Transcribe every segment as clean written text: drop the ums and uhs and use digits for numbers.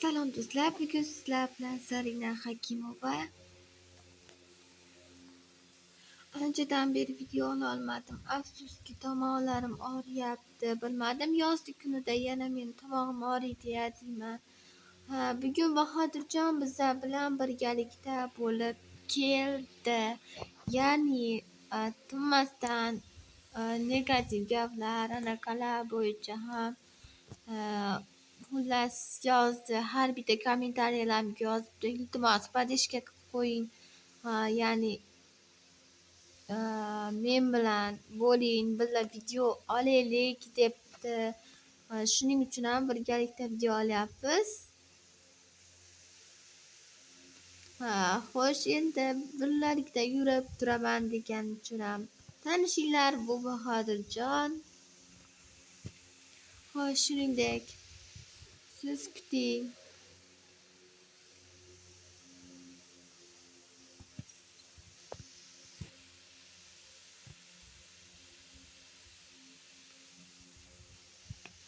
Salom do'stlar, bugun sizlar bilan Zarina Hakimova. Anchadan beri video ololmadim. Afsuski tomoqlarim og'riyapti. Bilmadim yozgi kunida yana meni tomog'im og'riydi deyman. Bugun Bahodirjon bizlar bilan birgalikda bo'lib keldi. Ya'ni Tomasdan negativ gaplar, anaqalar bo'yicha ham xullas yozdi. Har bitta kommentariyalarga yozibdi. Iltimos podishka qilib qo'ying. Ya'ni men bilan bo'ling, birga video olaylik debdi. Shuning uchun ham birgalikda video olyapmiz. Xo'sh, endi birgalikda yurib turaman degan uchun ham tanishinglar, bu Bahodirjon. Xo'sh, shuningdek siz kuting.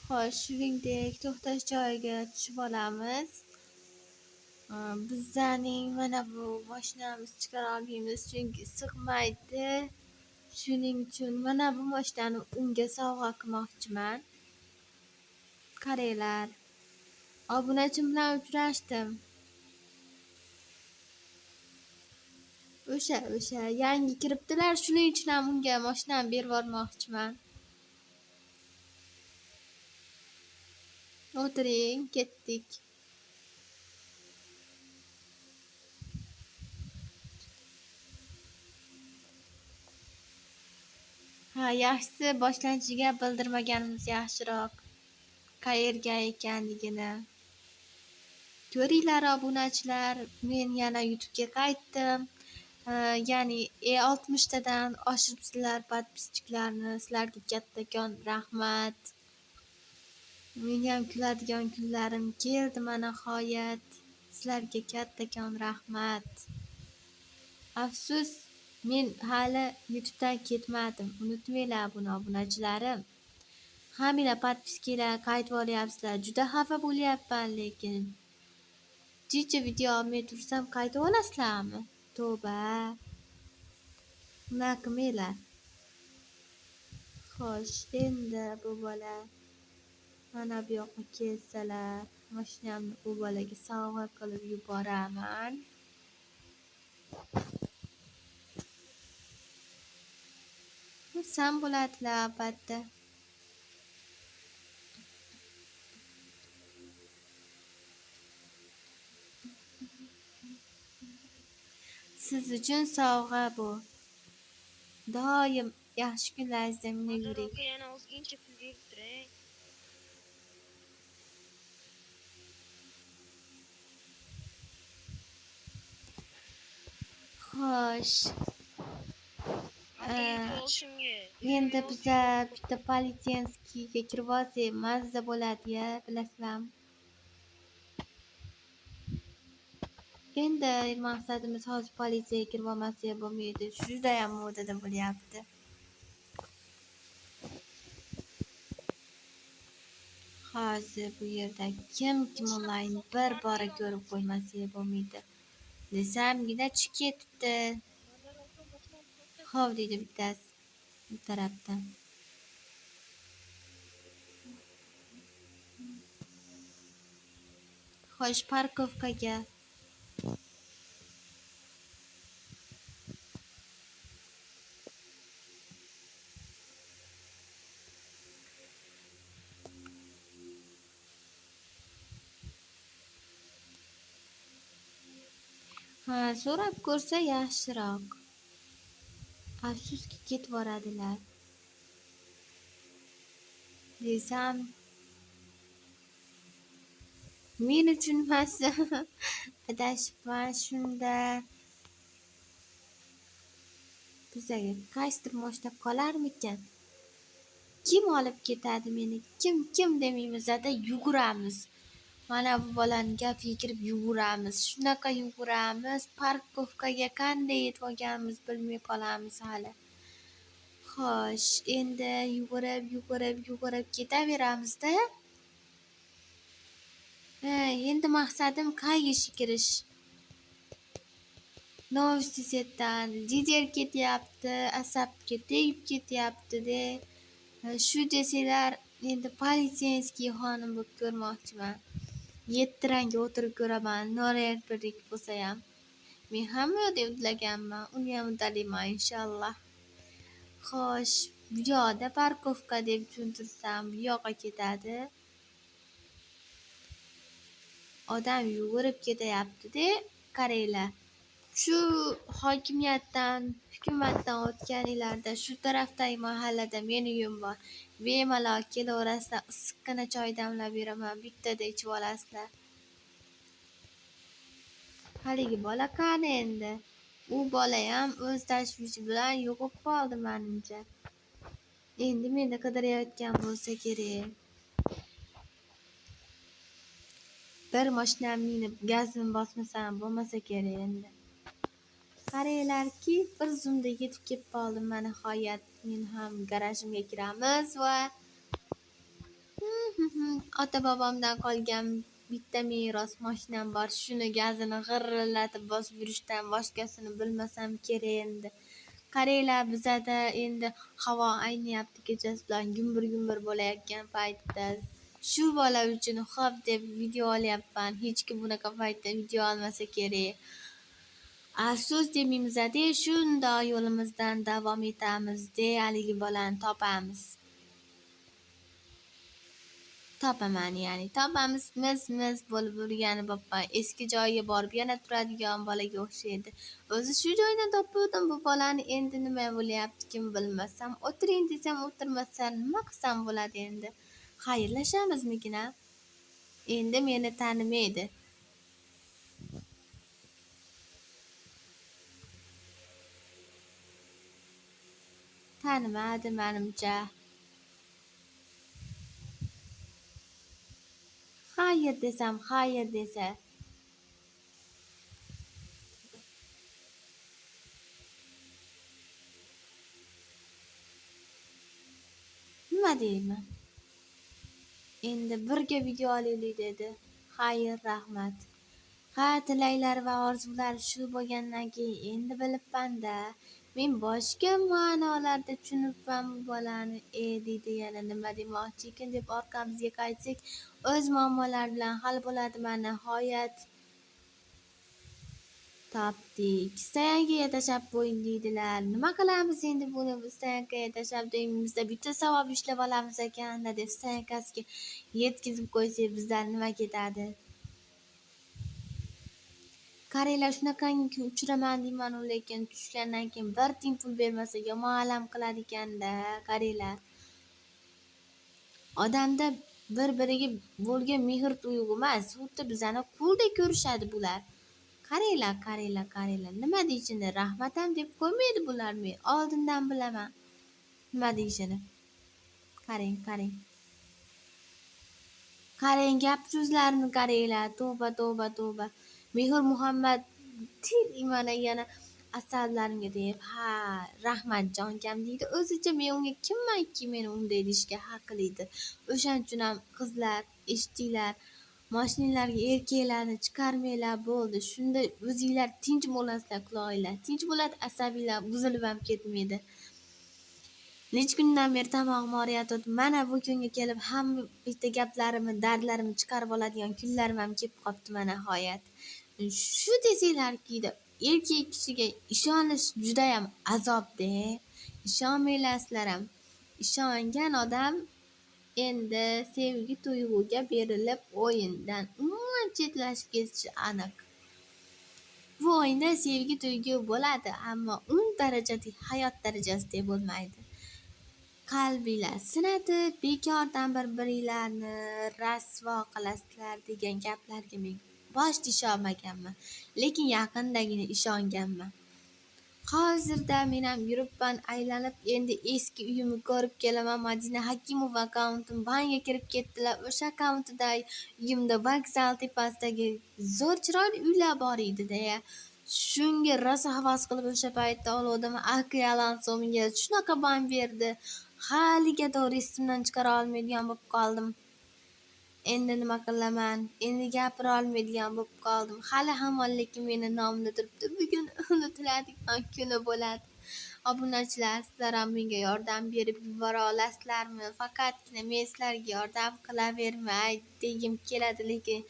Xo'sh, shuningdek to'xtash joyiga tushib olamiz. Bizlarning mana bu mashinamiz chiqara olmaymiz chunki sig'maydi. Shuning uchun mana bu mashinani unga sovg'a qilmoqchiman. Qaranglar. Obunachim bilan uchrashdim. O'sha yangi kiribdilar, shuning uchun ham unga mashinani berib yubormoqchiman. O'tiring, ketdik. Yaxshisi boshlanishiga bildirmaganimiz yaxshiroq. Qayerga ekanligini. Ko'ringlar obunachilar, men yana YouTube'ga qaytdim. Ya'ni 60 tadan oshiribsizlar podpischilarni. Sizlarga kattakon rahmat. Meni ham kuladigan kunlarim keldi mana nihoyat. Sizlarga kattakon rahmat. Afsus, men hali YouTube'dan ketmadim. Unutmanglar buni obunachilarim. Hammanglar podpiskalar qaytib olyapsizlar. Juda xafa bo'lyapman lekin. Jicha video olmay tursam qaytib olasizlarmi? Tavba. Unaqa qilmanglar. Xo'sh, endi bu bola mana bu yoqqa kelsalar, mashinamni bu bolaga sovg'a qilib yuboraman. Xursand bo'ladilar albatta. Siz uchun sovg'a bu. Doim yaxshi kunlaringizda meni yuring. Yana ozgincha pul berib turing. Xo'sh. Endi biza bitta politsenskiyga kirib olsak mazza bo'ladi-ya, bilasizlarmi? Endi maqsadimiz hozir politsiyaga kirib olmasak bo'lmaydi. Juda ham modada bo'lyapti. Hozir bu yerda kim onlayn bir bora ko'rib qo'ymasak bo'lmaydi. Desamgina chiqib ketibdi. Hov deydi bittasi bu tarafdan. Xo'sh, parkovkaga. So'rab ko'rsa yaxshiroq. Afsuski ketib boradilar. Desam men uchun emas. Adashibman shunda. Bizaga qaysidir mashina qolarmikan? Kim olib ketadi meni? Kim demaymiz-da, yuguramiz. Mana bu bolaning gapiga kirib yuguramiz. Shunaqa yuguramiz, parkovkaga qanday yetib olganimizni bilmay qolamiz hali. Xo'sh, endi yugurib ketaveramiz-da. Endi maqsadim qayga kirish. Novosti setdan jijer ketyapti, asabga tegib ketyapti-de. Shu desalar, endi politsiyskiy xonim bo'lib ko'rmoqchiman. 7 rangga o'tirib ko'raman, noyabrdek bo'lsa ham. Men hamma yoqda udlaganman, uni ham uddalayman inshaalloh. Xo'sh, bu yoqda parkovka deb tushuntirsam, bu yoqqa ketadi. Odam yugurib ketyapti-de, qaranglar. Shu hokimiyatdan, hukumatdan o'tganinglarda shu tarafdagi mahallada meni uyim bor. Bemalol kelaverasizlar, issiqqina choy damlab beraman, bittada ichib olasizlar. Haligi bola qani endi? U bola ham o'z tashvishi bilan yo'qib qoldi menimcha. Endi meni qidirayotgan bo'lsa kerak. Bir mashinam minib gazini bosmasam bo'lmasa kerak endi. Qaranglarki, bir zumda yetib kelib qoldim. Mana nihoyat men ham garajimga kiramiz va ota bobomdan qolgan bitta meros mashinam bor. Shuni gazini g'irrillatib bosib yurishdan boshqasini bilmasam kerak endi. Qaranglar, bizada endi havo ayniyapti, kechasi bilan gumbur bo'layotgan paytda. Shu bola uchun xo'p deb video olyapman. Hech kim bunaqa paytda video olmasa kerak. Afsus demaymiz-da, shundoq yo'limizdan davom etamiz-de, haligi bolani topamiz. Topaman, ya'ni topamiz, mis bo'lib yurgani boppa eski joyiga borib yana turadigan bolaga o'xshaydi. O'zi shu joydan topdim bu bolani, endi nima bo'lyapti kim bilmasam. O'tiring desam o'tirmasa nima qilsam bo'ladi endi? Xayrlashamizmikin? Endi meni tanimaydi. Tanimadi menimcha. Xayr desam, xayr desa. Nima deyman? Endi birga video olaylik dedi. Xayr, rahmat. Ha, tilaklar va orzular shu bo'lgandan keyin endi bilibman-da. Men boshqa ma'nolarda tushunibman bu bolani. Deydi yana nima demoqchi ekan deb orqamizga qaytsak, o'z muammolar bilan hal bo'ladimi? Nihoyat topdik. Stoyankaga tashab qo'ying deydilar. Nima qilamiz endi buni? Stoyankaga tashab deyimizda bitta savob ishlab olamiz ekan deb stoyankasiga yetkazib qo'ysak bizdan nima ketadi? Qaranglar, shunaqangi uchiraman deyman, lekin tushgandan keyin bir tiyin pul bermasa yomon alam qiladi ekanda. Qaranglar. Odamda bir-biriga bo'lgan mehr tuyg'u emas, xuddi bizani quldek ko'rishadi bular. Qaranglar. Nima deyishini? Rahmatam deb qo'ymaydi bular, men oldindan bilaman. Nima deyishini? Qarang. Qarang, gap so'zlarini qaranglar. Tavba. Mehr Muhammad mana yana asablarimga deb, ha, rahmat jonkam deydi. O'zicha men unga kimmanki meni unday deyishga haqlidir. O'shaning uchun ham qizlar, eshitdinglar, mashinalarga erkaklarni chiqarmanglar bo'ldi. Shunda o'zinglar tinch bo'lasizlar, quloqinglar tinch bo'ladi, asabinglar buzilib ham ketmaydi. Necha kundan beri tomog'im og'riyotdi. Mana bu kunga kelib hamma bitta gaplarimni, dardlarimni chiqarib oladigan kunlarim ham kelib qopti mana nihoyat. Shu desanglarki, erkak kishiga ishonish juda ham azob-da. Ishonmaylarsizlar ham. Ishongan odam endi sevgi tuyg'uga berilib o'yindan umuman chetlashib ketishi aniq. Bu o'yinda sevgi tuyg'u bo'ladi, ammo 10 darajadagi hayot darajasida bo'lmaydi. Qalbinglar sinadi, bekordan bir-biringlarni rasvo qilasizlar degan gaplarga men boshida ishonmaganman, lekin yaqindagina ishonganman. Hozirda men ham yuribman aylanib, endi eski uyimni ko'rib kelaman. Madina Hakimova akkauntim banga kirib ketdilar. O'sha akkauntida uyimda vokzal tepasidagi zo'r chiroyli uylar bor edi-da. Shunga rosa havas qilib o'sha paytda oldim. Aka Alonso menga shunaqa bam berdi. Haligacha esimdan chiqara olmaydigan bo'lib qoldim. Endi nima qilaman? Endi gapira olmaydigan bo'lib qoldim. Hali hamon lekin meni nomimda turibdi. Bugun unutiladigan kuni bo'ladi. Obunachilar, sizlar ham menga yordam berib yubora olasizlarmi? Faqatgina men sizlarga yordam qilavermay degim keladi, lekin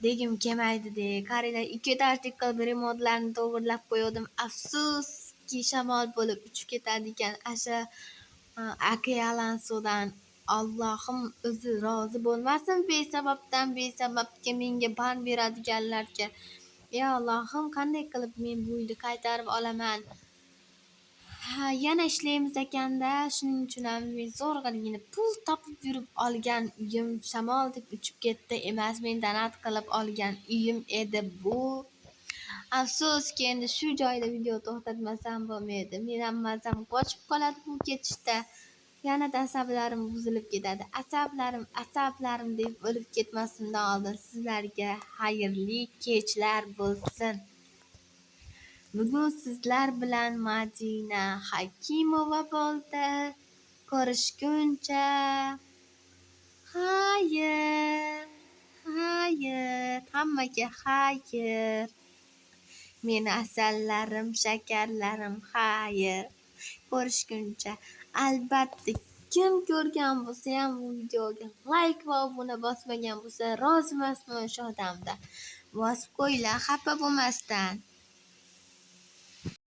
degim kelmaydi-de. Qaranglar, ikki etajlik qilib remontlarni to'g'irlab qo'ydim. Afsuski shamol bo'lib uchib ketadi ekan. Asha Akayalansodan Allohim o'zi rozi bo'lmasin besababga menga ban beradiganlarga. Ya Allohim, qanday qilib men bu uyni qaytarib olaman? Yana ishlaymiz ekanda, shuning uchun ham men zo'rg'agina pul topib yurib olgan uyim shamol deb uchib ketdi emas, men donat qilib olgan uyim edi bu. Afsuski endi shu joyda video to'xtatmasam bo'lmaydi. Men ham mazam qochib qoladi bu ketishda. Yanada asablarim buzilib ketadi. Asablarim deb o'lib ketmasimdan oldin sizlarga xayrli kechlar bo'lsin. Bugun sizlar bilan Madina Hakimova bo'ldi. Ko'rishguncha xayr. Hammaga xayr. Meni asallarim, shakarlarim, xayr. Ko'rishguncha. Albatta kim ko'rgan bo'lsa ham bu videoga like va obuna bosmagan bo'lsa rozi emasman o'sha odamda. Bosib qo'yinglar xafa bo'lmasdan.